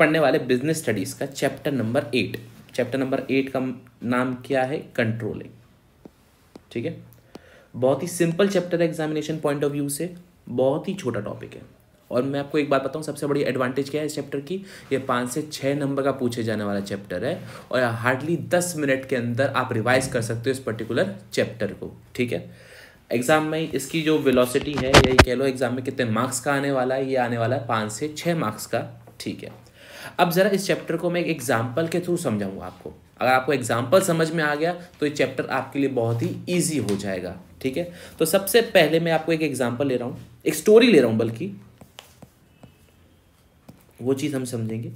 पढ़ने वाले business studies का चैप्टर नंबर 8। चैप्टर नंबर 8 का नाम क्या है? कंट्रोलिंग। ठीक है, बहुत ही सिंपल चैप्टर है एग्जामिनेशन पॉइंट ऑफ व्यू से, बहुत ही छोटा टॉपिक है। और मैं आपको एक बात बताऊं, सबसे बड़ी एडवांटेज क्या है इस चैप्टर की, ये 5 से 6 नंबर का पूछे जाने वाला चैप्टर है और हार्डली 10 मिनट के अंदर आप रिवाइज कर सकते हो इस पर्टिकुलर चैप्टर को। ठीक है, एग्जाम में इसकी जो वेलोसिटी है, यही कह लो एग्जाम में कितने मार्क्स का आने वाला है, ये आने वाला है 5 से 6 मार्क्स का। ठीक है, अब जरा इस चैप्टर को मैं एक एग्जाम्पल के थ्रू समझाऊंगा आपको। अगर आपको एग्जाम्पल समझ में आ गया तो ये चैप्टर आपके लिए बहुत ही ईजी हो जाएगा। ठीक है, तो सबसे पहले मैं आपको एक एग्जाम्पल ले रहा हूं, एक स्टोरी ले रहा हूं, बल्कि वो चीज़ हम समझेंगे।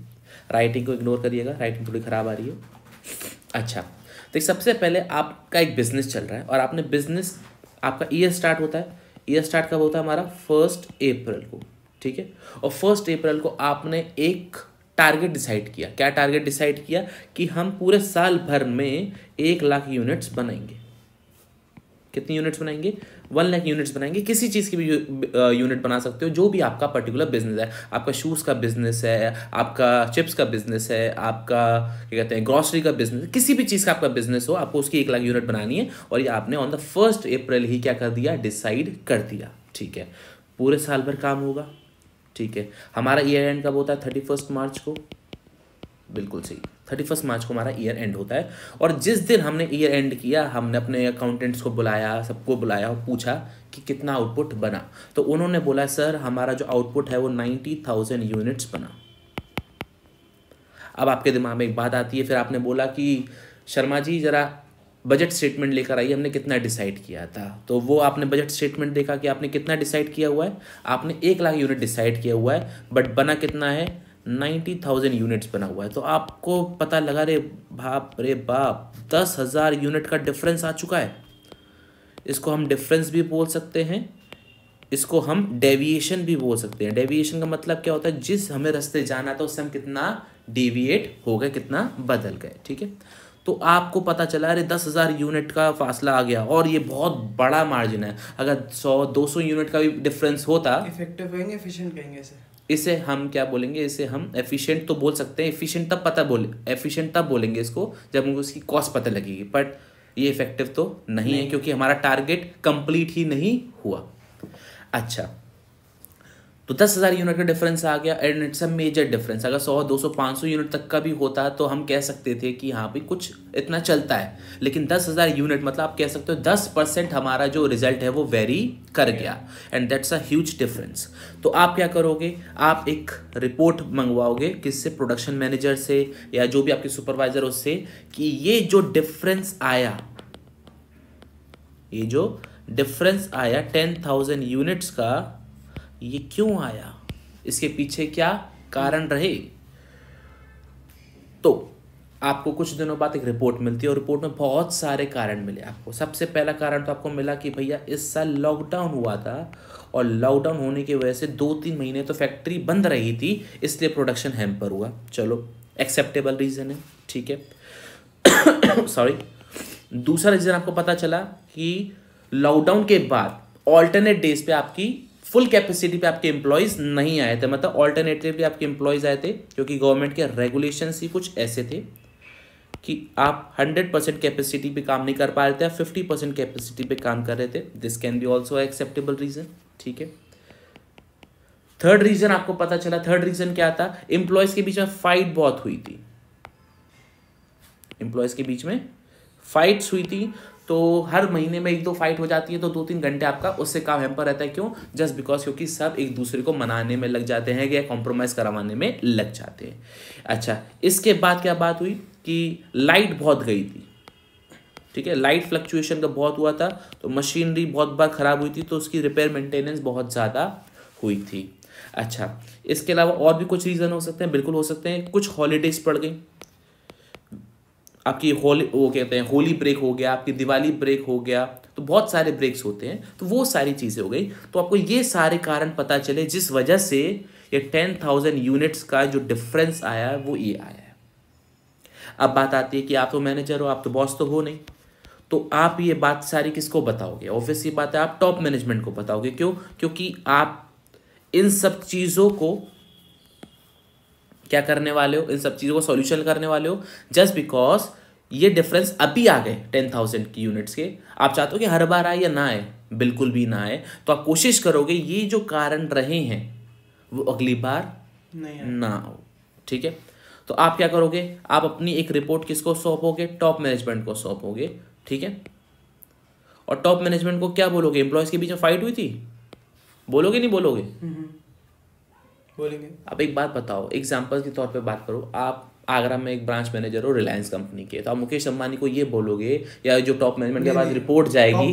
राइटिंग को इग्नोर करिएगा, राइटिंग थोड़ी ख़राब आ रही है। अच्छा, तो सबसे पहले आपका एक बिजनेस चल रहा है और आपने बिजनेस, आपका ईयर स्टार्ट होता है। ईयर स्टार्ट कब होता है? हमारा 1 अप्रैल को। ठीक है, और 1 अप्रैल को आपने एक टारगेट डिसाइड किया। क्या टारगेट डिसाइड किया? कि हम पूरे साल भर में 1 लाख यूनिट्स बनाएंगे। कितनी यूनिट्स बनाएंगे? 1 लाख यूनिट्स बनाएंगे। किसी चीज़ की भी यूनिट बना सकते हो, जो भी आपका पर्टिकुलर बिजनेस है। आपका शूज़ का बिजनेस है, आपका चिप्स का बिजनेस है, आपका क्या कहते हैं ग्रॉसरी का बिजनेस है, किसी भी चीज़ का आपका बिजनेस हो, आपको उसकी 1 लाख यूनिट बनानी है। और ये आपने ऑन द 1 अप्रैल ही क्या कर दिया? डिसाइड कर दिया। ठीक है, पूरे साल भर काम होगा। ठीक है, हमारा ईयर एंड कब होता है? 31 मार्च को। बिल्कुल सही, 31 मार्च को हमारा ईयर एंड होता है। और जिस दिन हमने ईयर एंड किया, हमने अपने अकाउंटेंट्स को बुलाया, सबको बुलाया और पूछा कि कितना आउटपुट बना। तो उन्होंने बोला सर हमारा जो आउटपुट है वो 90,000 यूनिट्स बना। अब आपके दिमाग में एक बात आती है, फिर आपने बोला कि शर्मा जी ज़रा बजट स्टेटमेंट लेकर आइए, हमने कितना डिसाइड किया था। तो वो आपने बजट स्टेटमेंट देखा कि आपने कितना डिसाइड किया हुआ है, आपने 1 लाख यूनिट डिसाइड किया हुआ है, बट बना कितना है? 90,000 यूनिट्स बना हुआ है। तो आपको पता लगा, रे बाप 10,000 यूनिट का डिफरेंस आ चुका है। इसको हम डिफरेंस भी बोल सकते हैं, इसको हम डेविएशन भी बोल सकते हैं। डेविएशन का मतलब क्या होता है? जिस हमें रास्ते जाना था उससे हम कितना डेविएट हो गए, कितना बदल गए। ठीक है, तो आपको पता चला अरे 10,000 यूनिट का फासला आ गया और ये बहुत बड़ा मार्जिन है। अगर 100-200 यूनिट का भी डिफरेंस होता, इफेक्टिव कहेंगे, एफिशिएंट कहेंगे इसे हम क्या बोलेंगे? इसे हम एफिशिएंट तो बोल सकते हैं। एफिशिएंट तब बोलेंगे इसको जब हमको उसकी कॉस्ट पता लगेगी, बट ये इफेक्टिव तो नहीं है, क्योंकि हमारा टारगेट कंप्लीट ही नहीं हुआ। अच्छा, तो 10,000 यूनिट का डिफरेंस आ गया and it's a major difference. अगर 100, 200, 500 यूनिट तक का भी होता तो हम कह सकते थे कि हाँ भी कुछ इतना चलता है। लेकिन 10,000 यूनिट मतलब आप कह सकते हो 10% हमारा जो रिजल्ट है वो वेरी कर गया, and that's a huge difference. तो आप क्या करोगे? आप एक रिपोर्ट मंगवाओगे किससे? प्रोडक्शन मैनेजर से या जो भी आपके सुपरवाइजर उससे, कि ये जो डिफरेंस आया, ये जो डिफरेंस आया 10,000 यूनिट्स का, ये क्यों आया? इसके पीछे क्या कारण रहे? तो आपको कुछ दिनों बाद एक रिपोर्ट मिलती है और रिपोर्ट में बहुत सारे कारण मिले आपको। सबसे पहला कारण तो आपको मिला कि भैया इस साल लॉकडाउन हुआ था और लॉकडाउन होने की वजह से 2-3 महीने तो फैक्ट्री बंद रही थी, इसलिए प्रोडक्शन हैम्पर हुआ। चलो, एक्सेप्टेबल रीजन है। ठीक है सॉरी। दूसरा रीजन आपको पता चला कि लॉकडाउन के बाद ऑल्टरनेट डेज पे आपकी फुल कैपेसिटी पे आपके एम्प्लॉयज नहीं आए थे, मतलब ऑल्टरनेटिवली आपके एम्प्लॉयज आए थे, क्योंकि गवर्नमेंट के रेगुलेशंस ही कुछ ऐसे थे कि आप 100% कैपेसिटी पे काम नहीं कर पा रहे थे, आप 50% कैपेसिटी पे काम कर रहे थे। This can be also acceptable reason. ठीक है, थर्ड रीजन आपको पता चला। थर्ड रीजन क्या था? एम्प्लॉयज के बीच में फाइट बहुत हुई थी। एम्प्लॉयज के बीच में फाइट्स हुई थी, तो हर महीने में 1-2 फाइट हो जाती है, तो 2-3 घंटे आपका उससे काम हैम्पर रहता है। क्यों? जस्ट बिकॉज क्योंकि सब एक दूसरे को मनाने में लग जाते हैं या कॉम्प्रोमाइज़ करवाने में लग जाते हैं। अच्छा, इसके बाद क्या बात हुई कि लाइट बहुत गई थी। ठीक है, लाइट फ्लक्चुएशन का बहुत हुआ था, तो मशीनरी बहुत बार ख़राब हुई थी, तो उसकी रिपेयर मेंटेनेंस बहुत ज़्यादा हुई थी। अच्छा, इसके अलावा और भी कुछ रीज़न हो सकते हैं, बिल्कुल हो सकते हैं। कुछ हॉलीडेज पड़ गई आपकी, वो कहते हैं होली ब्रेक हो गया, आपकी दिवाली ब्रेक हो गया, तो बहुत सारे ब्रेक्स होते हैं, तो वो सारी चीज़ें हो गई। तो आपको ये सारे कारण पता चले जिस वजह से ये 10,000 यूनिट्स का जो डिफरेंस आया है वो ये आया है। अब बात आती है कि आप तो मैनेजर हो, आप तो बॉस तो हो नहीं, तो आप ये बात सारी किसको बताओगे? ऑब्वियस ये बात है, आप टॉप मैनेजमेंट को बताओगे। क्यों? क्योंकि आप इन सब चीज़ों को क्या करने वाले हो, इन सब चीज़ों को सॉल्यूशन करने वाले हो, जस्ट बिकॉज ये डिफरेंस अभी आ गए 10,000 की यूनिट्स के। आप चाहते हो कि हर बार आए या ना आए, बिल्कुल भी ना आए, तो आप कोशिश करोगे ये जो कारण रहे हैं वो अगली बार ना हो, ठीक है। तो आप क्या करोगे, आप अपनी एक रिपोर्ट किसको सौंपोगे, टॉप मैनेजमेंट को सौंपोगे, ठीक है। और टॉप मैनेजमेंट को क्या बोलोगे, एम्प्लॉयज के बीच में फाइट हुई थी, बोलोगे नहीं बोलोगे, बोलेंगे। आप एक बात बताओ, एग्जाम्पल के तौर पे बात करो, आप आगरा में एक ब्रांच मैनेजर हो रिलायंस कंपनी के, तो आप मुकेश अंबानी को ये बोलोगे, या जो टॉप मैनेजमेंट के पास रिपोर्ट जाएगी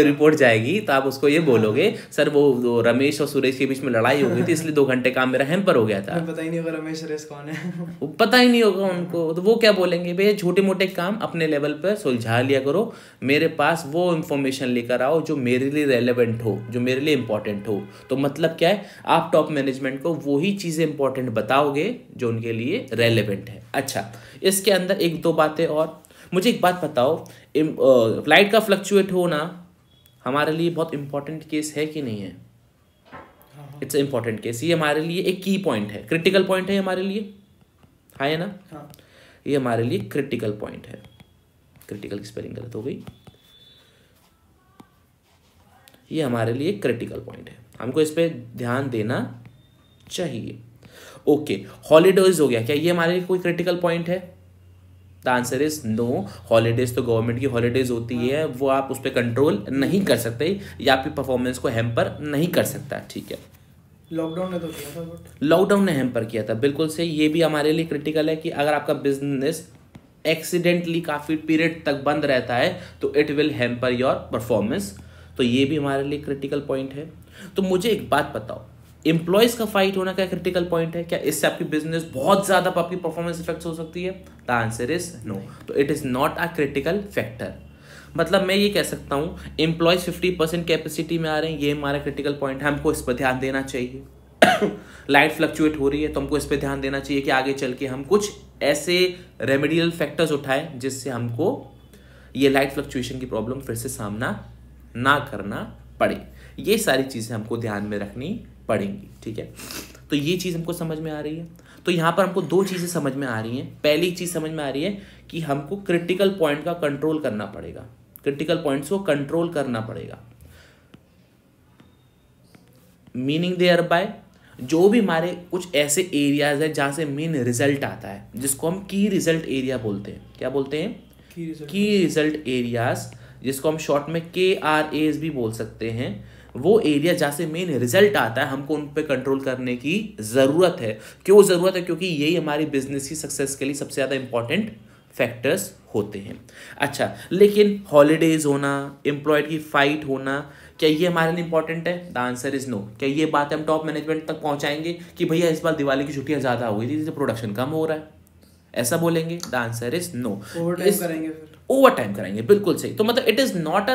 रिपोर्ट जाएगी, तो आप उसको ये बोलोगे सर वो रमेश और सुरेश के बीच में लड़ाई हो गई थी इसलिए 2 घंटे काम मेरा हैम्पर हो गया था। पता ही नहीं होगा रमेश सुरेश कौन है वो पता ही नहीं होगा उनको, तो वो क्या बोलेंगे, भैया छोटे मोटे काम अपने लेवल पर सुलझा लिया करो, मेरे पास वो इन्फॉर्मेशन लेकर आओ जो मेरे लिए रेलेवेंट हो, जो मेरे लिए इंपॉर्टेंट हो। तो मतलब क्या है, आप टॉप मैनेजमेंट को वही चीज़ें इंपॉर्टेंट बताओगे जो उनके लिए रेलेवेंट है। अच्छा, इसके अंदर 1-2 बातें और, मुझे एक बात बताओ, लाइट का फ्लक्चुएट होना हमारे लिए बहुत इंपॉर्टेंट केस है कि नहीं है? इट्स इंपॉर्टेंट केस, ये हमारे लिए एक की पॉइंट है, क्रिटिकल पॉइंट है हमारे लिए, है ना? हाँ। ये हमारे लिए क्रिटिकल पॉइंट है। क्रिटिकल की स्पेलिंग गलत हो गई, ये हमारे लिए क्रिटिकल पॉइंट है, हमको इस पर ध्यान देना चाहिए। ओके, हॉलीडेज हो गया, क्या ये हमारे लिए कोई क्रिटिकल पॉइंट है? The answer is no. Holidays तो गवर्नमेंट की हॉलीडेज होती है, वो आप उस पर कंट्रोल नहीं कर सकते या आपकी परफॉर्मेंस को हैम्पर नहीं कर सकता, ठीक है। लॉकडाउन ने तो किया था, बट लॉकडाउन ने हैम्पर किया था, बिल्कुल सही। ये भी हमारे लिए क्रिटिकल है कि अगर आपका बिजनेस एक्सीडेंटली काफ़ी पीरियड तक बंद रहता है तो it will hamper your performance, तो ये भी हमारे लिए क्रिटिकल पॉइंट है। तो मुझे एक बात बताओ, एम्प्लॉयज का फाइट होना क्या क्रिटिकल पॉइंट है? क्या इससे आपकी बिजनेस बहुत ज़्यादा आपकी परफॉर्मेंस इफेक्ट हो सकती है? The answer is no. तो it is not a critical factor. मतलब मैं ये कह सकता हूँ एम्प्लॉयज 50% कैपेसिटी में आ रहे हैं, ये हमारा क्रिटिकल पॉइंट है, हमको इस पर ध्यान देना चाहिए। लाइट फ्लक्चुएट हो रही है तो हमको इस पर ध्यान देना चाहिए कि आगे चल के हम कुछ ऐसे रेमेडियल फैक्टर्स उठाएं जिससे हमको ये लाइट फ्लक्चुएशन की प्रॉब्लम फिर से सामना ना करना पड़े। ये सारी चीज़ें हमको ध्यान में रखनी पड़ेंगी, ठीक है। तो ये चीज़ हमको समझ में आ रही है। तो यहाँ पर हमको 2 चीज़ें समझ में आ रही हैं। पहली चीज़ समझ में आ रही है कि हमको क्रिटिकल पॉइंट का कंट्रोल करना पड़ेगा, क्रिटिकल पॉइंट्स को कंट्रोल करना पड़ेगा। मीनिंग देयर बाय, जो भी हमारे कुछ ऐसे एरियाज हैं जहाँ से मेन रिजल्ट आता है, जिसको हम की रिजल्ट एरिया बोलते हैं। क्या बोलते हैं? की रिजल्ट एरियाज, जिसको हम शॉर्ट में KRAs भी बोल सकते हैं। वो एरिया जहाँ से मेन रिजल्ट आता है, हमको उन पे कंट्रोल करने की ज़रूरत है। क्यों ज़रूरत है? क्योंकि यही हमारी बिजनेस की सक्सेस के लिए सबसे ज़्यादा इंपॉर्टेंट फैक्टर्स होते हैं। अच्छा, लेकिन हॉलीडेज होना, एम्प्लॉयड की फाइट होना, क्या ये हमारे लिए इंपॉर्टेंट है? The answer is no. क्या ये बात हम टॉप मैनेजमेंट तक पहुंचाएंगे कि भैया इस बार दिवाली की छुट्टियां ज़्यादा हो गई थी इसलिए प्रोडक्शन कम हो रहा है? ऐसा बोलेंगे? The answer is no. Overtime करेंगे, बिल्कुल सही। तो मतलब it is not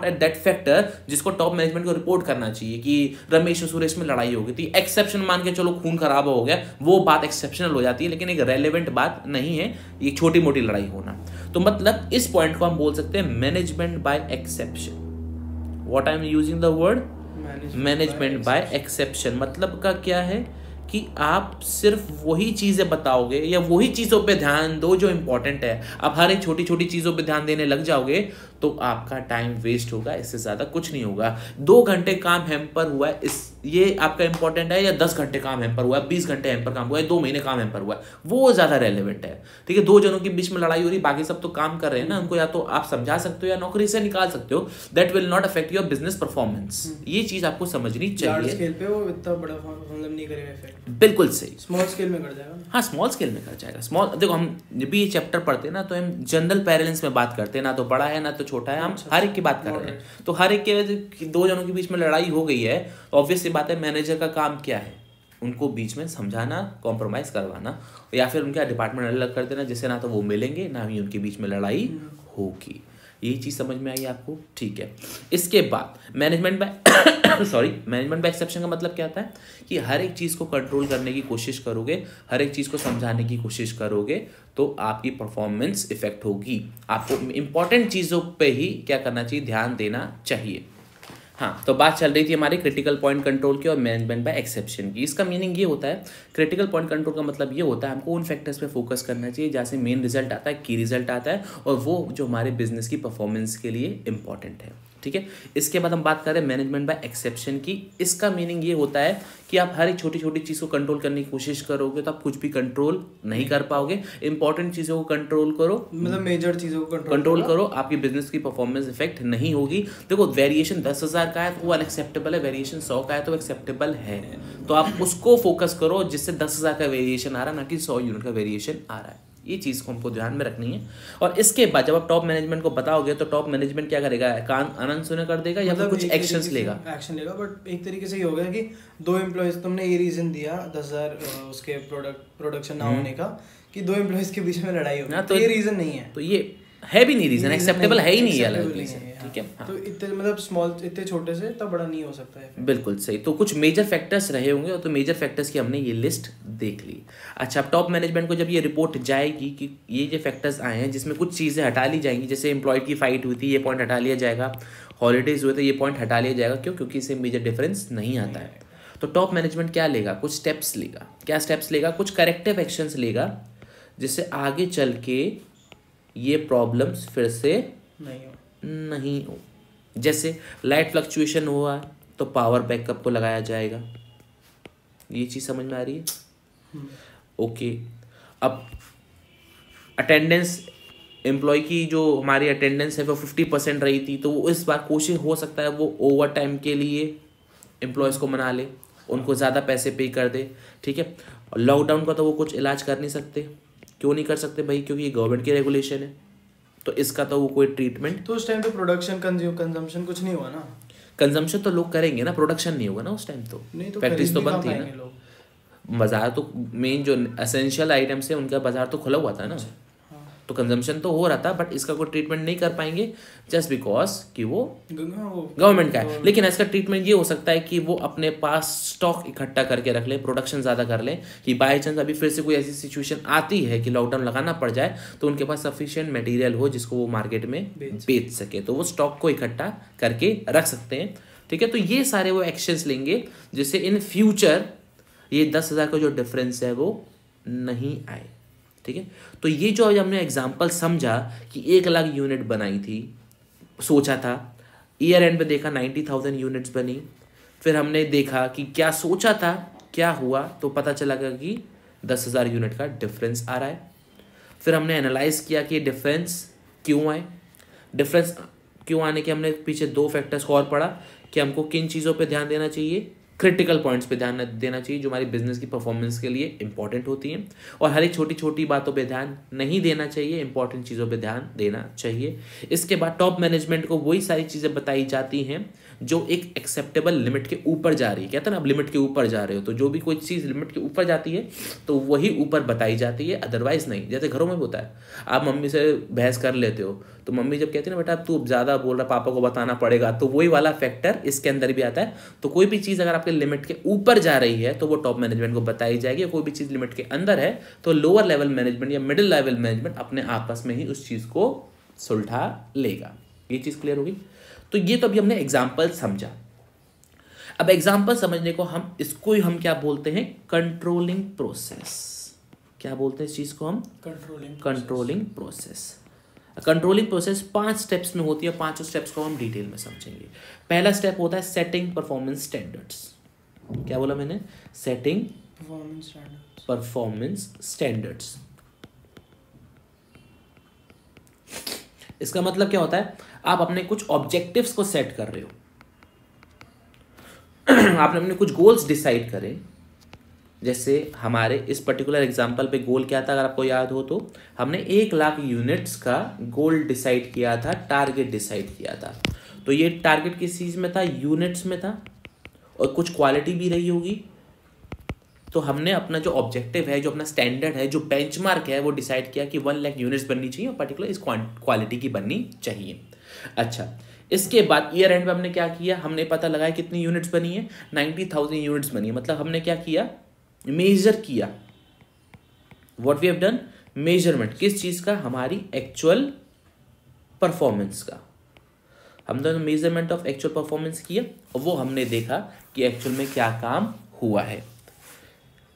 at that factor जिसको टॉप मैनेजमेंट को रिपोर्ट करना चाहिए कि रमेश और सुरेश में लड़ाई हो गई थी। एक्सेप्शन मान के चलो, खून खराब हो गया, वो बात एक्सेप्शनल हो जाती है, लेकिन एक रेलेवेंट बात नहीं है ये छोटी मोटी लड़ाई होना। तो मतलब इस पॉइंट को हम बोल सकते हैं management by exception. What I am using the word management by exception. मतलब का क्या है कि आप सिर्फ वही चीज़ें बताओगे या वही चीज़ों पे ध्यान दो जो इंपॉर्टेंट है। आप हर एक छोटी छोटी चीज़ों पे ध्यान देने लग जाओगे तो आपका टाइम वेस्ट होगा, इससे ज़्यादा कुछ नहीं होगा। 2 घंटे काम हैम्पर हुआ है, ये आपका इंपॉर्टेंट है, या 10 घंटे काम हैम्पर हुआ है, 20 घंटे हैम्पर काम हुआ है, 2 महीने काम हैम्पर हुआ है, वो ज़्यादा रेलेवेंट है, ठीक है। 2 जनों के बीच में लड़ाई हो रही, बाकी सब तो काम कर रहे हैं ना, उनको या तो आप समझा सकते हो या नौकरी से निकाल सकते हो। That will not affect your business performance. ये चीज़ आपको समझनी चाहिए। स्केल पे वो इतना बड़ा मतलब नहीं करेगा इफेक्ट। बिल्कुल सही, स्मॉल स्केल में कर जाएगा। हाँ, स्मॉल स्केल में कर जाएगा। स्मॉल, देखो हम जब भी ये चैप्टर पढ़ते हैं ना तो हम जनरल पैरेलेंस में बात करते हैं, ना तो बड़ा है ना तो छोटा है, हम हर एक की बात कर रहे हैं। तो हर एक के 2 जनों के बीच में लड़ाई हो गई है, ऑब्वियस सी बात है मैनेजर का काम क्या है? उनको बीच में समझाना, कॉम्प्रोमाइज़ करवाना, या फिर उनका डिपार्टमेंट अलग कर देना, जिससे ना तो वो मिलेंगे ना ही उनके बीच में लड़ाई होगी। ये चीज़ समझ में आई आपको? ठीक है। इसके बाद मैनेजमेंट बाय एक्सेप्शन का मतलब क्या होता है कि हर एक चीज़ को कंट्रोल करने की कोशिश करोगे, हर एक चीज़ को समझाने की कोशिश करोगे तो आपकी परफॉर्मेंस इफेक्ट होगी। आपको इंपॉर्टेंट चीज़ों पे ही क्या करना चाहिए? ध्यान देना चाहिए। हाँ, तो बात चल रही थी हमारी क्रिटिकल पॉइंट कंट्रोल की और मैनेजमेंट बाय एक्सेप्शन की। इसका मीनिंग ये होता है, क्रिटिकल पॉइंट कंट्रोल का मतलब ये होता है हमको उन फैक्टर्स पे फोकस करना चाहिए जहाँ से मेन रिजल्ट आता है, की रिजल्ट आता है, और वो जो हमारे बिजनेस की परफॉर्मेंस के लिए इंपॉर्टेंट है। ठीक है, इसके बाद हम बात करें मैनेजमेंट बाय एक्सेप्शन की। इसका मीनिंग ये होता है कि आप हर एक छोटी छोटी चीज़ को कंट्रोल करने की कोशिश करोगे तो आप कुछ भी कंट्रोल नहीं कर पाओगे। इंपॉर्टेंट चीज़ों को कंट्रोल करो, मतलब मेजर चीज़ों को कंट्रोल करो, आपकी बिजनेस की परफॉर्मेंस इफेक्ट नहीं होगी। देखो, वेरिएशन 10,000 का है तो वो अनएक्सेप्टेबल है, वेरिएशन 100 का है तो एक्सेप्टेबल है। तो आप उसको फोकस करो जिससे 10,000 का वेरिएशन आ रहा है, ना कि 100 यूनिट का वेरिएशन आ रहा है। ये चीज़ को हमको ध्यान में रखनी है। और इसके बाद जब आप टॉप मैनेजमेंट को बताओगे तो टॉप मैनेजमेंट क्या करेगा, कान आनंद सुने कर देगा या फिर कुछ एक्शंस लेगा? एक्शन लेगा, बट एक तरीके से ये हो गया कि 2 एम्प्लॉयज, तुमने ये रीजन दिया 10,000 उसके प्रोडक्शन ना होने का कि 2 एम्प्लॉयज के बीच में लड़ाई हो, तो ये रीजन नहीं है, तो ये है भी नहीं रीजन, एक्सेप्टेबल है ही नहीं, अलग रीजन। ठीक है, हाँ। तो इतने मतलब स्मॉल, इतने छोटे से तब बड़ा नहीं हो सकता है। बिल्कुल सही। तो कुछ मेजर फैक्टर्स रहे होंगे और तो मेजर फैक्टर्स की हमने ये लिस्ट देख ली। अच्छा, अब टॉप मैनेजमेंट को जब ये रिपोर्ट जाएगी कि ये जो फैक्टर्स आए हैं जिसमें कुछ चीज़ें हटा ली जाएंगी, जैसे एम्प्लॉय की फाइट हुई थी, ये पॉइंट हटा लिया जाएगा, हॉलीडेज हुए तो ये पॉइंट हटा लिया जाएगा। क्यों? क्योंकि इससे मेजर डिफरेंस नहीं आता है। तो टॉप मैनेजमेंट क्या लेगा, कुछ स्टेप्स लेगा। क्या स्टेप्स लेगा? कुछ करेक्टिव एक्शंस लेगा जिससे आगे चल के ये प्रॉब्लम्स फिर से नहीं हो। जैसे लाइट फ्लक्चुएशन हुआ तो पावर बैकअप को लगाया जाएगा। ये चीज़ समझ में आ रही है? ओके। अब अटेंडेंस, एम्प्लॉय की जो हमारी अटेंडेंस है वो 50% रही थी, तो वो इस बार कोशिश हो सकता है वो ओवर टाइम के लिए एम्प्लॉयज़ को मना ले, उनको ज़्यादा पैसे पे कर दे। ठीक है, लॉकडाउन का तो वो कुछ इलाज कर नहीं सकते। क्यों नहीं कर सकते भाई? क्योंकि ये गवर्नमेंट की रेगुलेशन है, तो इसका तो वो कोई ट्रीटमेंट। तो उस टाइम पे प्रोडक्शन कंजम्पशन कुछ नहीं हुआ ना। कंजम्पशन तो लोग करेंगे ना, प्रोडक्शन नहीं होगा ना उस टाइम। तो नहीं, तो फैक्ट्रीज तो बंद थी ना, बाजार तो मेन जो एसेंशियल आइटम्स है उनका बाजार तो खुला हुआ था ना। तो कंजम्पशन तो हो रहा था, बट इसका कोई ट्रीटमेंट नहीं कर पाएंगे जस्ट बिकॉज कि वो गवर्नमेंट का है। लेकिन इसका ट्रीटमेंट ये हो सकता है कि वो अपने पास स्टॉक इकट्ठा करके रख ले, प्रोडक्शन ज़्यादा कर ले, कि बाई चांस अभी फिर से कोई ऐसी सिचुएशन आती है कि लॉकडाउन लगाना पड़ जाए तो उनके पास सफिशिएंट मटेरियल हो जिसको वो मार्केट में बेच सके, तो वो स्टॉक को इकट्ठा करके रख सकते हैं। ठीक है, तो ये सारे वो एक्शंस लेंगे जिससे इन फ्यूचर ये 10,000 का जो डिफरेंस है वो नहीं आए। ठीक है, तो ये जो हमने एग्जाम्पल समझा कि 1,00,000 यूनिट बनाई थी, सोचा था, ईयर एंड पे देखा 90,000 यूनिट्स बनी, फिर हमने देखा कि क्या सोचा था क्या हुआ, तो पता चला कि 10,000 यूनिट का डिफरेंस आ रहा है। फिर हमने एनालाइज किया कि डिफरेंस क्यों आए। डिफरेंस क्यों आने के हमने पीछे 2 फैक्टर्स को और पढ़ा कि हमको किन चीज़ों पे ध्यान देना चाहिए, क्रिटिकल पॉइंट्स पे ध्यान देना चाहिए जो हमारी बिजनेस की परफॉर्मेंस के लिए इंपॉर्टेंट होती हैं, और हर एक छोटी छोटी बातों पे ध्यान नहीं देना चाहिए, इंपॉर्टेंट चीज़ों पे ध्यान देना चाहिए। इसके बाद टॉप मैनेजमेंट को वही सारी चीज़ें बताई जाती हैं जो एक एक्सेप्टेबल लिमिट के ऊपर जा रही है। कहते हैं ना, आप लिमिट के ऊपर जा रहे हो, तो जो भी कोई चीज़ लिमिट के ऊपर जाती है तो वही ऊपर बताई जाती है, अदरवाइज नहीं। जैसे घरों में भी होता है, आप मम्मी से बहस कर लेते हो तो मम्मी जब कहती है ना बेटा तू ज़्यादा बोल रहा, पापा को बताना पड़ेगा, तो वही वाला फैक्टर इसके अंदर भी आता है। तो कोई भी चीज़ अगर आपके लिमिट के ऊपर जा रही है तो वो टॉप मैनेजमेंट को बताई जाएगी, कोई भी चीज़ लिमिट के अंदर है तो लोअर लेवल मैनेजमेंट या मिडिल लेवल मैनेजमेंट अपने आपस में ही उस चीज़ को सुलझा लेगा। ये चीज़ क्लियर होगी? तो ये तो अभी हमने एग्जाम्पल समझा। अब एग्जाम्पल समझने को हम क्या बोलते हैं, कंट्रोलिंग प्रोसेस। क्या बोलते हैं इस चीज़ को हम? Controlling process. Controlling process 5 steps में होती है, 5 स्टेप्स को हम डिटेल में समझेंगे। पहला स्टेप होता है सेटिंग परफॉर्मेंस स्टैंडर्ड्स। क्या बोला मैंने? Setting performance standards. इसका मतलब क्या होता है, आप अपने कुछ ऑब्जेक्टिव्स को सेट कर रहे हो आपने अपने कुछ गोल्स डिसाइड करे। जैसे हमारे इस पर्टिकुलर एग्जांपल पे गोल क्या था, अगर आपको याद हो तो हमने 1,00,000 यूनिट्स का गोल डिसाइड किया था, टारगेट डिसाइड किया था। तो ये टारगेट किस चीज़ में था? यूनिट्स में था, और कुछ क्वालिटी भी रही होगी। तो हमने अपना जो ऑब्जेक्टिव है, जो अपना स्टैंडर्ड है, जो बेंचमार्क है, वो डिसाइड किया कि 1,00,000 यूनिट्स बननी चाहिए और पर्टिकुलर इस क्वालिटी की बननी चाहिए। अच्छा, इसके बाद ईयर एंड में हमने क्या किया, हमने पता लगाया कितनी यूनिट्स बनी है, 90,000 यूनिट्स बनी है। मतलब हमने क्या किया, मेजर किया। What we have done, measurement. किस चीज़ का? हमारी एक्चुअल परफॉर्मेंस का। हमने मेजरमेंट ऑफ एक्चुअल परफॉर्मेंस किया और वो हमने देखा कि एक्चुअल में क्या काम हुआ है।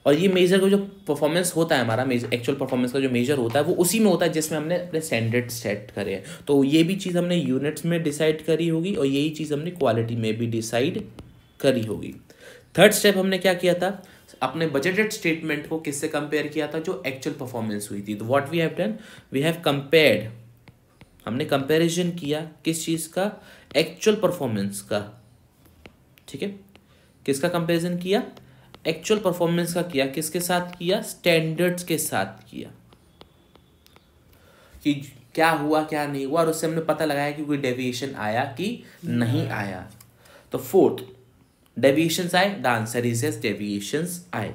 और ये मेजर का जो परफॉर्मेंस होता है हमारा, एक्चुअल परफॉर्मेंस का जो मेजर होता है वो उसी में होता है जिसमें हमने अपने स्टैंडर्ड सेट करे हैं। तो ये भी चीज़ हमने यूनिट्स में डिसाइड करी होगी और यही चीज़ हमने क्वालिटी में भी डिसाइड करी होगी। थर्ड स्टेप हमने क्या किया था, अपने बजटेड स्टेटमेंट को किससे कंपेयर किया था, जो एक्चुअल परफॉर्मेंस हुई थी। तो what we have done, we have compared, हमने कंपैरिजन किया किस चीज़ का, एक्चुअल परफॉर्मेंस का। ठीक है, किसका कंपैरिजन किया, एक्चुअल परफॉर्मेंस का किया, किसके साथ किया, स्टैंडर्ड्स के साथ किया, कि क्या हुआ क्या नहीं हुआ, और उससे हमने पता लगाया कि कोई डेविएशन आया कि नहीं आया। तो फोर्थ, डेविएशंस आए, the answer is yes, deviations आए।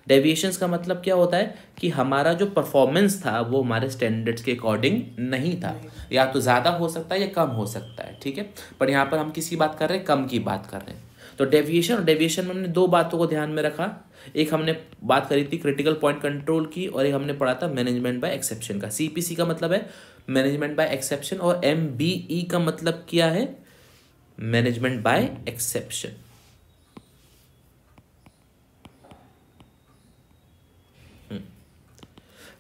डेविएशंस का मतलब क्या होता है कि हमारा जो परफॉर्मेंस था वो हमारे स्टैंडर्ड्स के अकॉर्डिंग नहीं था, या तो ज़्यादा हो सकता है या कम हो सकता है। ठीक है, पर यहाँ पर हम किसकी बात कर रहे हैं, कम की बात कर रहे हैं। तो डेविएशन और डेविएशन में हमने दो बातों को ध्यान में रखा, एक हमने बात करी थी क्रिटिकल पॉइंट कंट्रोल की, और एक हमने पढ़ा था मैनेजमेंट बाय एक्सेप्शन का। CPC का मतलब है मैनेजमेंट बाय एक्सेप्शन, और MBE का मतलब क्या है, मैनेजमेंट बाय एक्सेप्शन।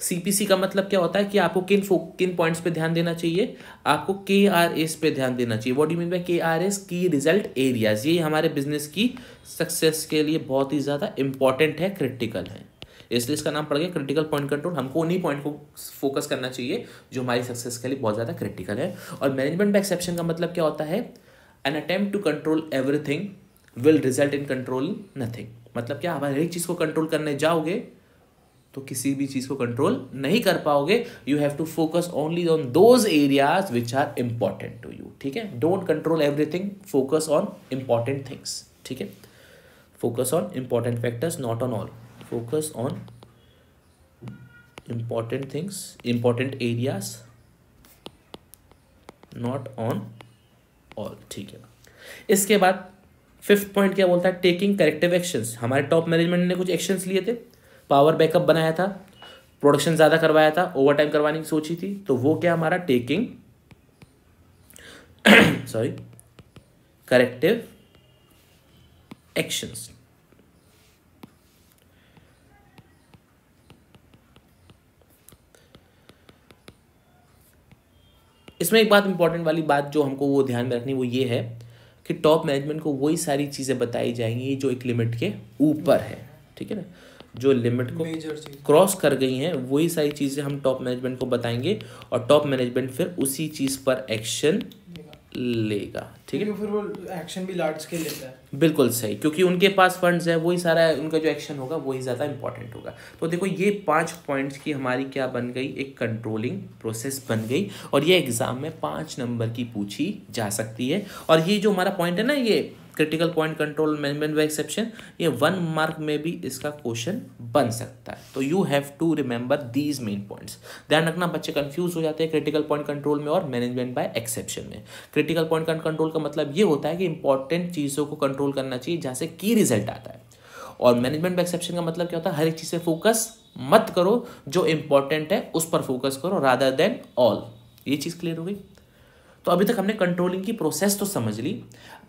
CPC का मतलब क्या होता है कि आपको किन पॉइंट्स पे ध्यान देना चाहिए, आपको KRAs पे ध्यान देना चाहिए। What do you mean by KRAs, की रिजल्ट एरियाज। ये हमारे बिजनेस की सक्सेस के लिए बहुत ही ज़्यादा इंपॉर्टेंट है, क्रिटिकल है, इसलिए इसका नाम पड़ गया क्रिटिकल पॉइंट कंट्रोल। हमको उन्हीं पॉइंट को फोकस करना चाहिए जो हमारी सक्सेस के लिए बहुत ज़्यादा क्रिटिकल है। और मैनेजमेंट बाय एक्सेप्शन का मतलब क्या होता है, an attempt to control everything will result in control nothing. मतलब क्या, आप हर एक चीज़ को कंट्रोल करने जाओगे तो किसी भी चीज को कंट्रोल नहीं कर पाओगे। You have to focus only on those areas which are important to you. ठीक है, don't control everything, focus on important things. ठीक है, focus on important factors, not on all, focus on important things, important areas, not on all. ठीक है, इसके बाद fifth point क्या बोलता है, टेकिंग करेक्टिव एक्शंस। हमारे टॉप मैनेजमेंट ने कुछ एक्शंस लिए थे, पावर बैकअप बनाया था, प्रोडक्शन ज़्यादा करवाया था, ओवर टाइम करवाने की सोची थी, तो वो क्या हमारा टेकिंग सॉरी करेक्टिव एक्शंस। इसमें एक बात इंपॉर्टेंट वाली बात जो हमको वो ध्यान में रखनी, वो ये है कि टॉप मैनेजमेंट को वही सारी चीज़ें बताई जाएंगी जो एक लिमिट के ऊपर है। ठीक है ना, जो लिमिट को क्रॉस कर गई हैं वही सारी चीज़ें हम टॉप मैनेजमेंट को बताएंगे, और टॉप मैनेजमेंट फिर उसी चीज़ पर एक्शन लेगा। ठीक है, फिर वो एक्शन भी लार्ज स्केल लेता है। बिल्कुल सही, क्योंकि उनके पास फंड्स है, वही सारा उनका जो एक्शन होगा वही ज़्यादा इंपॉर्टेंट होगा। तो देखो ये 5 पॉइंट्स की हमारी क्या बन गई, एक कंट्रोलिंग प्रोसेस बन गई, और ये एग्जाम में 5 नंबर की पूछी जा सकती है। और ये जो हमारा पॉइंट है ना, ये critical point control management by exception, ये 1 मार्क में भी इसका क्वेश्चन बन सकता है। तो you have to remember these main points. ध्यान रखना, बच्चे कंफ्यूज हो जाते हैं क्रिटिकल पॉइंट कंट्रोल में और मैनेजमेंट बाय एक्सेप्शन में। क्रिटिकल पॉइंट कंट्रोल का मतलब ये होता है कि इंपॉर्टेंट चीज़ों को कंट्रोल करना चाहिए जहाँ से की रिजल्ट आता है, और मैनेजमेंट बाय एक्सेप्शन का मतलब क्या होता है, हर एक चीज़ से फोकस मत करो, जो इंपॉर्टेंट है उस पर फोकस करो रादर देन ऑल। ये चीज़ क्लियर हो गई। तो अभी तक हमने कंट्रोलिंग की प्रोसेस तो समझ ली,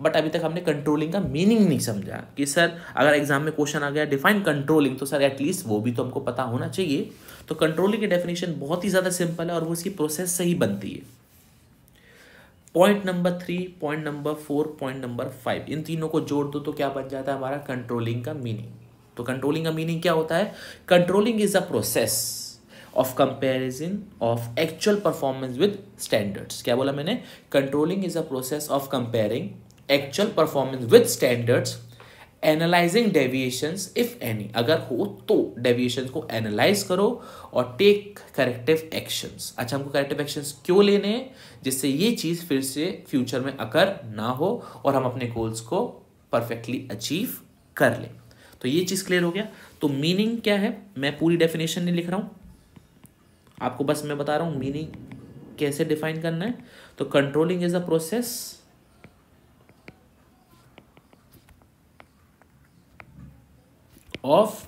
बट अभी तक हमने कंट्रोलिंग का मीनिंग नहीं समझा कि सर अगर एग्जाम में क्वेश्चन आ गया डिफाइन कंट्रोलिंग, तो सर एटलीस्ट वो भी तो हमको पता होना चाहिए। तो कंट्रोलिंग की डेफिनेशन बहुत ही ज़्यादा सिंपल है और वो इसकी प्रोसेस से ही बनती है। Point number 3, point number 4, point number 5, इन तीनों को जोड़ दो तो क्या बन जाता है हमारा कंट्रोलिंग का मीनिंग। तो कंट्रोलिंग का मीनिंग क्या होता है, controlling is a process of comparison of actual performance with standards। क्या बोला मैंने, controlling is a process of comparing actual performance with standards, analyzing deviations if any, अगर हो तो deviations को analyze करो और take corrective actions। अच्छा, हमको corrective actions क्यों लेने हैं, जिससे ये चीज़ फिर से फ्यूचर में अकर ना हो और हम अपने गोल्स को परफेक्टली अचीव कर लें। तो ये चीज़ क्लियर हो गया। तो मीनिंग क्या है, मैं पूरी डेफिनेशन नहीं लिख रहा हूँ, आपको बस मैं बता रहा हूं मीनिंग कैसे डिफाइन करना है। तो controlling is a process of,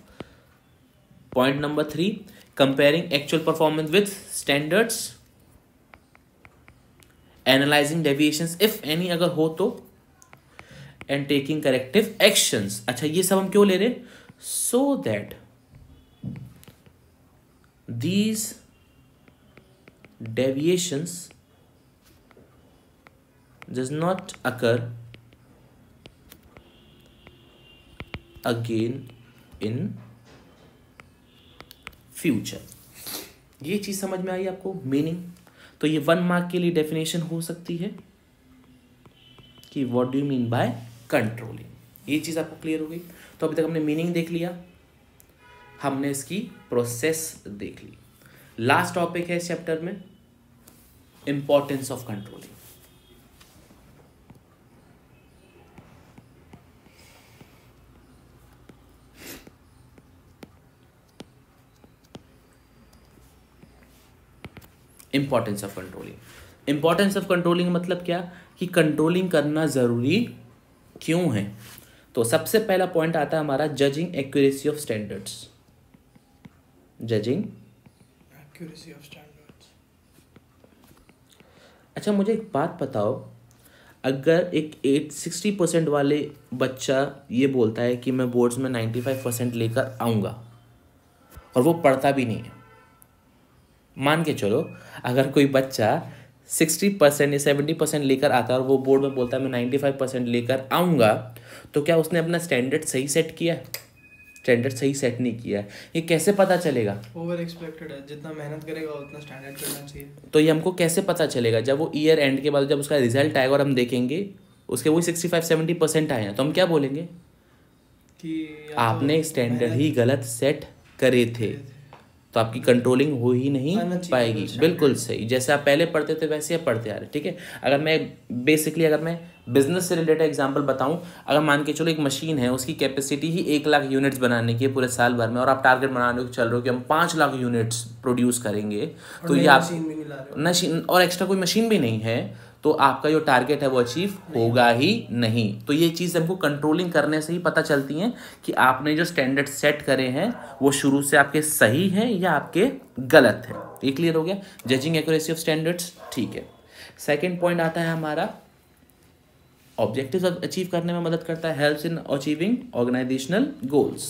point number 3, comparing actual performance with standards, analysing deviations if any अगर हो तो, एंड टेकिंग करेक्टिव एक्शंस। अच्छा ये सब हम क्यों ले रहे हैं? So that these deviations does not occur again in future। ये चीज समझ में आई आपको मीनिंग? तो ये 1 मार्क के लिए डेफिनेशन हो सकती है कि what do you mean by controlling. ये चीज आपको क्लियर हो गई। तो अभी तक हमने मीनिंग देख लिया, हमने इसकी प्रोसेस देख ली। लास्ट टॉपिक है इस चैप्टर में importance of controlling. Importance of controlling. Importance of controlling मतलब क्या कि कंट्रोलिंग करना जरूरी क्यों है। तो सबसे पहला पॉइंट आता है हमारा judging accuracy of standards. Judging accuracy of standards. अच्छा मुझे एक बात बताओ, अगर एक 60% वाले बच्चा ये बोलता है कि मैं बोर्ड्स में 95% लेकर आऊँगा और वो पढ़ता भी नहीं है, मान के चलो अगर कोई बच्चा 60% या 70% लेकर आता है और वो बोर्ड में बोलता है मैं 95% लेकर आऊँगा, तो क्या उसने अपना स्टैंडर्ड सही सेट किया? स्टैंडर्ड सही सेट नहीं किया। ये कैसे पता चलेगा? ओवर एक्सपेक्टेड है, जितना मेहनत करेगा उतना स्टैंडर्ड करना चाहिए। तो ये हमको कैसे पता चलेगा? जब वो ईयर एंड के बाद जब उसका रिजल्ट आएगा और हम देखेंगे उसके वही 65-70% आए हैं, तो हम क्या बोलेंगे कि आपने स्टैंडर्ड ही गलत सेट करे थे, तो आपकी कंट्रोलिंग हो ही नहीं पाएगी। बिल्कुल सही, जैसे आप पहले पढ़ते थे वैसे आप पढ़ते आ रहे। ठीक है, अगर मैं बिजनेस से रिलेटेड एग्जांपल बताऊं, अगर मान के चलो एक मशीन है, उसकी कैपेसिटी ही 1 लाख यूनिट्स बनाने की है पूरे साल भर में, और आप टारगेट बनाने को चल रहे हो कि हम 5 लाख यूनिट्स प्रोड्यूस करेंगे, तो ये आप मशीन और एक्स्ट्रा कोई मशीन भी नहीं है, तो आपका जो टारगेट है वो अचीव होगा ही नहीं। तो ये चीज़ हमको कंट्रोलिंग करने से ही पता चलती है कि आपने जो स्टैंडर्ड सेट करे हैं वो शुरू से आपके सही हैं या आपके गलत है। ये क्लियर हो गया, जजिंग एक्यूरेसी ऑफ स्टैंडर्ड्स। ठीक है, सेकंड पॉइंट आता है हमारा ऑब्जेक्टिव्स अचीव करने में मदद करता है, helps in achieving organisational goals.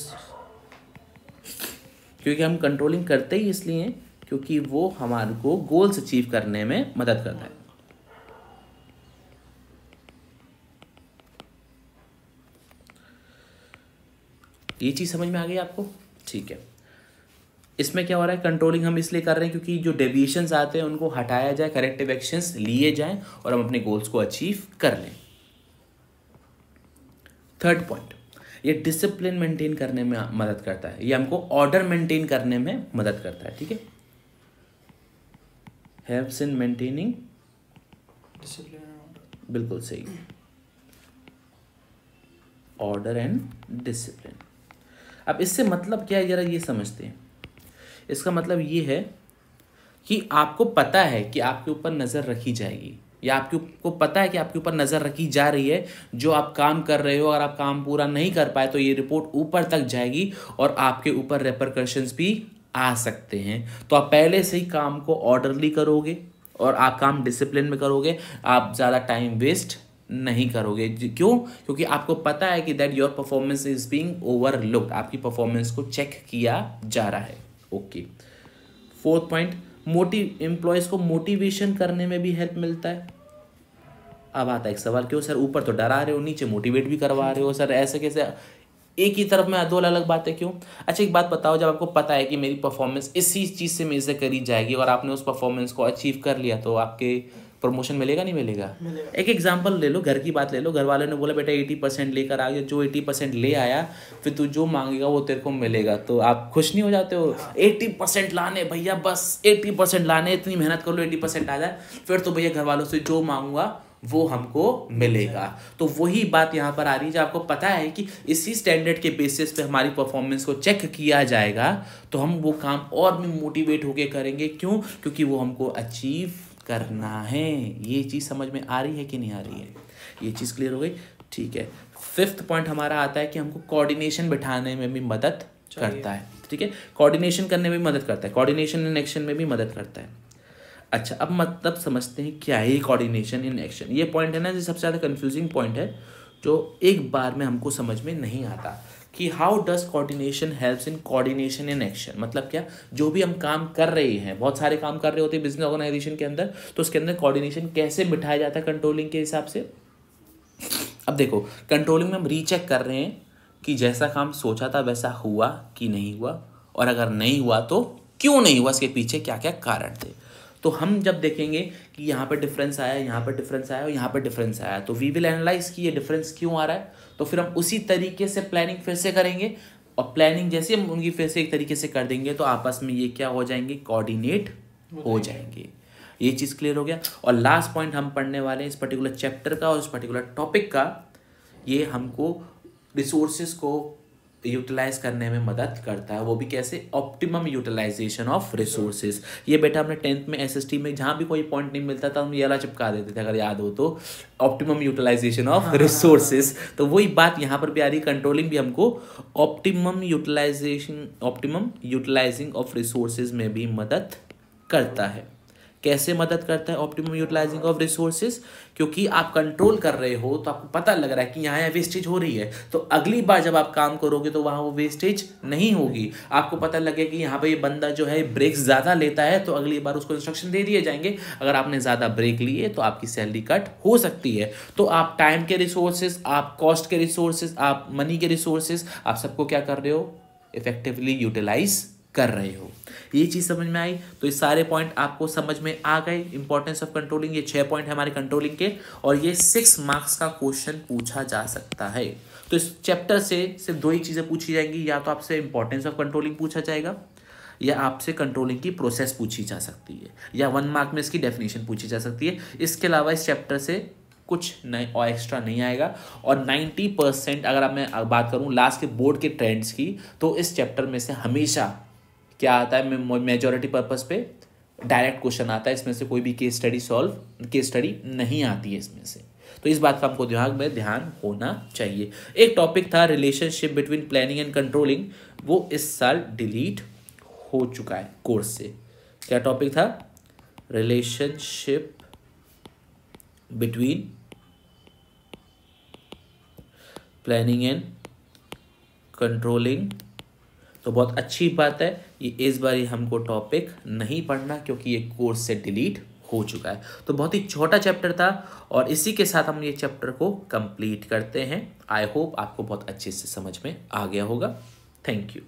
क्योंकि हम कंट्रोलिंग करते ही इसलिए क्योंकि वो हमारे को गोल्स अचीव करने में मदद करता है। ये चीज समझ में आ गई आपको? ठीक है, इसमें क्या हो रहा है, कंट्रोलिंग हम इसलिए कर रहे हैं क्योंकि जो डेविएशंस आते हैं उनको हटाया जाए, करेक्टिव एक्शंस लिए जाएं और हम अपने गोल्स को अचीव कर लें। थर्ड पॉइंट, ये डिसिप्लिन मेंटेन करने में मदद करता है, ये हमको ऑर्डर मेंटेन करने में मदद करता है। ठीक है, हेल्प्स इन मेंटेनिंग डिसिप्लिन, बिल्कुल सही, ऑर्डर एंड डिसिप्लिन। अब इससे मतलब क्या है जरा ये समझते हैं। इसका मतलब ये है कि आपको पता है कि आपके ऊपर नज़र रखी जाएगी, या आपको पता है कि आपके ऊपर नज़र रखी जा रही है, जो आप काम कर रहे हो, अगर आप काम पूरा नहीं कर पाए तो ये रिपोर्ट ऊपर तक जाएगी और आपके ऊपर रेपरकशंस भी आ सकते हैं। तो आप पहले से ही काम को ऑर्डरली करोगे और आप काम डिसिप्लिन में करोगे, आप ज़्यादा टाइम वेस्ट नहीं करोगे। क्यों? क्योंकि आपको पता है कि that your performance is being overlooked, आपकी परफॉर्मेंस को चेक किया जा रहा है। ओके, फोर्थ पॉइंट, एम्प्लॉयज को मोटिवेशन करने में भी हेल्प मिलता है। अब आता है एक सवाल, क्यों सर ऊपर तो डरा रहे हो, नीचे मोटिवेट भी करवा रहे हो सर, ऐसे कैसे एक ही तरफ में 2 अलग बातें क्यों? अच्छा एक बात बताओ, जब आपको पता है कि मेरी परफॉर्मेंस इसी चीज़ से मेरे से करी जाएगी और आपने उस परफॉर्मेंस को अचीव कर लिया, तो आपके प्रमोशन मिलेगा नहीं मिलेगा? एक एग्जांपल ले लो, घर की बात ले लो, घर वालों ने बोला बेटा 80% लेकर आ गया, जो 80% ले आया फिर तू जो मांगेगा वो तेरे को मिलेगा, तो आप खुश नहीं हो जाते हो? 80% लाने भैया, बस 80% लाने, इतनी मेहनत कर लो 80% आ जाए, फिर तो भैया घर वालों से जो मांगूंगा वो हमको मिलेगा। तो वही बात यहाँ पर आ रही है, जब आपको पता है कि इसी स्टैंडर्ड के बेसिस पे हमारी परफॉर्मेंस को चेक किया जाएगा, तो हम वो काम और भी मोटिवेट होके करेंगे। क्यों? क्योंकि वो हमको अचीव करना है। ये चीज़ समझ में आ रही है कि नहीं आ रही है? ये चीज़ क्लियर हो गई? ठीक है, फिफ्थ पॉइंट हमारा आता है कि हमको कोऑर्डिनेशन बिठाने में भी मदद करता है। ठीक है, कोऑर्डिनेशन करने में भी मदद करता है, कोऑर्डिनेशन इन एक्शन में भी मदद करता है। अच्छा, अब मतलब समझते हैं क्या है कोऑर्डिनेशन इन एक्शन। ये पॉइंट है ना जो सबसे ज़्यादा कंफ्यूजिंग पॉइंट है, जो एक बार में हमको समझ में नहीं आता कि how does coordination helps in coordination in action. मतलब क्या, जो भी हम काम कर रहे हैं, बहुत सारे काम कर रहे होते हैं बिजनेस ऑर्गेनाइजेशन के अंदर, तो उसके अंदर कोऑर्डिनेशन कैसे बिठाया जाता है कंट्रोलिंग के हिसाब से। अब देखो, कंट्रोलिंग में हम रीचेक कर रहे हैं कि जैसा काम सोचा था वैसा हुआ कि नहीं हुआ, और अगर नहीं हुआ तो क्यों नहीं हुआ, इसके पीछे क्या क्या कारण थे। तो हम जब देखेंगे कि यहाँ पर डिफरेंस आया, यहाँ पर डिफरेंस आया और यहाँ पर डिफरेंस आया, तो वी विल एनालाइज कि ये डिफरेंस क्यों आ रहा है। तो फिर हम उसी तरीके से प्लानिंग फिर से करेंगे, और प्लानिंग जैसे हम उनकी फिर से एक तरीके से कर देंगे तो आपस में ये क्या हो जाएंगे, कोऑर्डिनेट हो जाएंगे। ये चीज़ क्लियर हो गया। और लास्ट पॉइंट हम पढ़ने वाले हैं इस पर्टिकुलर चैप्टर का और इस पर्टिकुलर टॉपिक का, ये हमको रिसोर्सेज को यूटिलाइज करने में मदद करता है। वो भी कैसे, ऑप्टिमम यूटिलाइजेशन ऑफ रिसोर्सेज। ये बेटा हमने 10th में एसएसटी में जहाँ भी कोई पॉइंट नहीं मिलता था हम ये वाला चिपका देते थे, अगर याद हो तो, ऑप्टिमम यूटिलाइजेशन ऑफ रिसोर्सेज। तो वही बात यहाँ पर भी आ रही, कंट्रोलिंग भी हमको ऑप्टिमम यूटिलाइजिंग ऑफ रिसोर्सेज में भी मदद करता है। कैसे मदद करता है ऑप्टिमम यूटिलाइजिंग ऑफ रिसोर्सेज, क्योंकि आप कंट्रोल कर रहे हो तो आपको पता लग रहा है कि यहाँ वेस्टेज हो रही है, तो अगली बार जब आप काम करोगे तो वहाँ वो वेस्टेज नहीं होगी। आपको पता लगे कि यहाँ पे ये बंदा जो है ब्रेक्स ज़्यादा लेता है, तो अगली बार उसको इंस्ट्रक्शन दे दिए जाएंगे, अगर आपने ज़्यादा ब्रेक लिए तो आपकी सैलरी कट हो सकती है। तो आप टाइम के रिसोर्सेज, आप कॉस्ट के रिसोर्सेज, आप मनी के रिसोर्सेज, आप सबको क्या कर रहे हो, इफेक्टिवली यूटिलाइज कर रहे हो। ये चीज़ समझ में आई। तो ये सारे पॉइंट आपको समझ में आ गए, इंपॉर्टेंस ऑफ कंट्रोलिंग। ये 6 पॉइंट है हमारे कंट्रोलिंग के, और ये 6 मार्क्स का क्वेश्चन पूछा जा सकता है। तो इस चैप्टर से सिर्फ 2 ही चीज़ें पूछी जाएंगी, या तो आपसे इंपॉर्टेंस ऑफ कंट्रोलिंग पूछा जाएगा, या आपसे कंट्रोलिंग की प्रोसेस पूछी जा सकती है, या 1 मार्क में इसकी डेफिनेशन पूछी जा सकती है। इसके अलावा इस चैप्टर से कुछ नए और एक्स्ट्रा नहीं आएगा। और 90% अगर अब मैं बात करूँ लास्ट के बोर्ड के ट्रेंड्स की, तो इस चैप्टर में से हमेशा क्या आता है, मेजॉरिटी पर्पस पे डायरेक्ट क्वेश्चन आता है। इसमें से कोई भी केस स्टडी नहीं आती है इसमें से। तो इस बात का हमको दिमाग में ध्यान होना चाहिए। एक टॉपिक था relationship between planning and controlling, वो इस साल डिलीट हो चुका है कोर्स से। क्या टॉपिक था, relationship between planning and controlling. तो बहुत अच्छी बात है, ये इस बार ही हमको टॉपिक नहीं पढ़ना क्योंकि ये कोर्स से डिलीट हो चुका है। तो बहुत ही छोटा चैप्टर था, और इसी के साथ हम ये चैप्टर को कंप्लीट करते हैं। आई होप आपको बहुत अच्छे से समझ में आ गया होगा। Thank you.